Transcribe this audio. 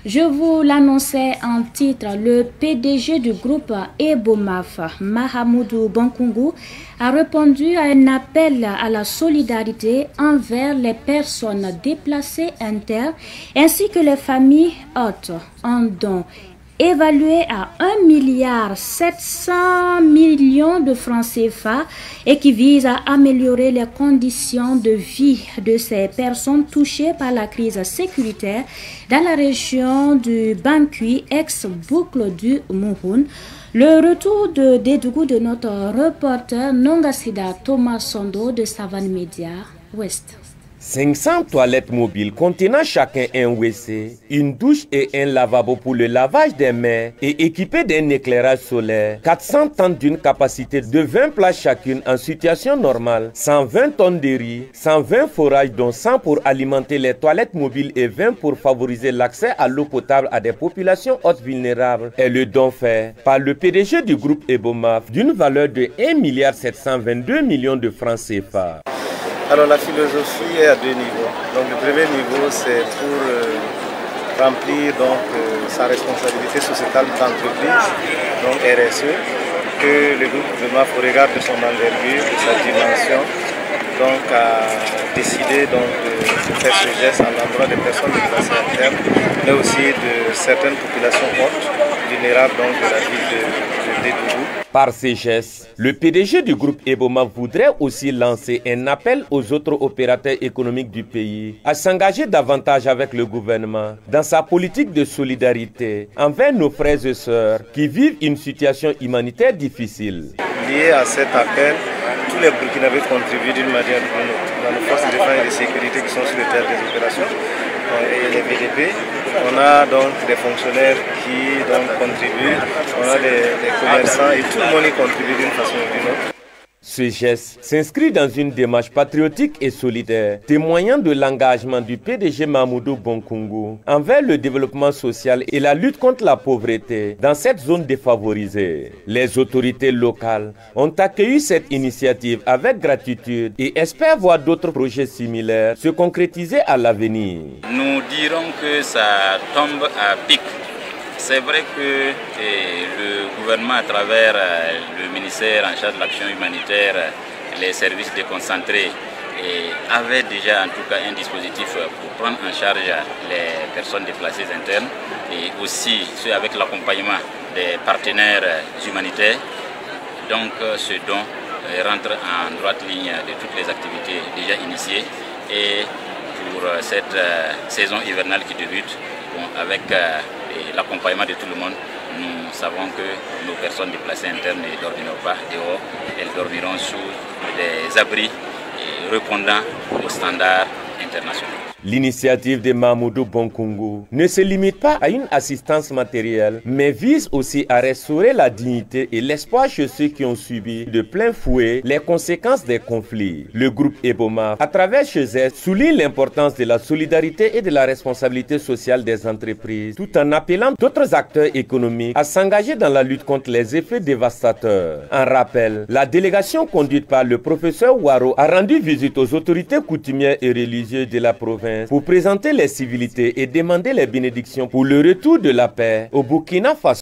Je vous l'annonçais en titre, le PDG du groupe Ebomaf, Mahamoudou Bonkungu, a répondu à un appel à la solidarité envers les personnes déplacées internes ainsi que les familles hôtes en don évalué à 1,7 milliard de francs CFA et qui vise à améliorer les conditions de vie de ces personnes touchées par la crise sécuritaire dans la région du Bankui, ex-boucle du Mouhoun. Le retour de Dédougou de notre reporter Nongasida Thomas Sondo de Savane Média Ouest. 500 toilettes mobiles contenant chacun un WC, une douche et un lavabo pour le lavage des mains et équipés d'un éclairage solaire, 400 tentes d'une capacité de 20 places chacune en situation normale, 120 tonnes de riz, 120 forages dont 100 pour alimenter les toilettes mobiles et 20 pour favoriser l'accès à l'eau potable à des populations hautes vulnérables est le don fait par le PDG du groupe Ebomaf d'une valeur de 1,722 milliard de francs CFA. Alors la philosophie est à deux niveaux. Donc le premier niveau c'est pour remplir sa responsabilité sociétale d'entreprise, donc RSE, que le groupe Ebomaf au regard de son envergure, de sa dimension, donc a décidé de faire ce geste à l'endroit des personnes déplacées internes, mais aussi de certaines populations hautes, vulnérables donc de la ville de Dédougou. Par ces gestes, le PDG du groupe Ebomaf voudrait aussi lancer un appel aux autres opérateurs économiques du pays à s'engager davantage avec le gouvernement dans sa politique de solidarité envers nos frères et sœurs qui vivent une situation humanitaire difficile. Lié à cet appel, tous les Burkinabés contribuent d'une manière ou d'une autre dans les forces de défense et de sécurité qui sont sur le terrain des opérations. Et les VDP, on a donc des fonctionnaires qui contribuent, on a des commerçants et tout le monde y contribue d'une façon ou d'une autre. Ce geste s'inscrit dans une démarche patriotique et solidaire, témoignant de l'engagement du PDG Mahamoudou Bonkungu envers le développement social et la lutte contre la pauvreté dans cette zone défavorisée. Les autorités locales ont accueilli cette initiative avec gratitude et espèrent voir d'autres projets similaires se concrétiser à l'avenir. Nous dirons que ça tombe à pic. C'est vrai que le gouvernement, à travers le ministère en charge de l'action humanitaire, les services déconcentrés, avait déjà en tout cas un dispositif pour prendre en charge les personnes déplacées internes et aussi ceux avec l'accompagnement des partenaires humanitaires. Donc ce don rentre en droite ligne de toutes les activités déjà initiées et pour cette saison hivernale qui débute, avec l'accompagnement de tout le monde, nous savons que nos personnes déplacées internes ne dormiront pas dehors, elles dormiront sous des abris répondant aux standards internationaux. L'initiative de Mahamoudou Bonkungu ne se limite pas à une assistance matérielle, mais vise aussi à restaurer la dignité et l'espoir chez ceux qui ont subi de plein fouet les conséquences des conflits. Le groupe Ebomaf, à travers CHEZ, souligne l'importance de la solidarité et de la responsabilité sociale des entreprises, tout en appelant d'autres acteurs économiques à s'engager dans la lutte contre les effets dévastateurs. En rappel, la délégation conduite par le professeur Waro a rendu visite aux autorités coutumières et religieuses de la province pour présenter les civilités et demander les bénédictions pour le retour de la paix au Burkina Faso.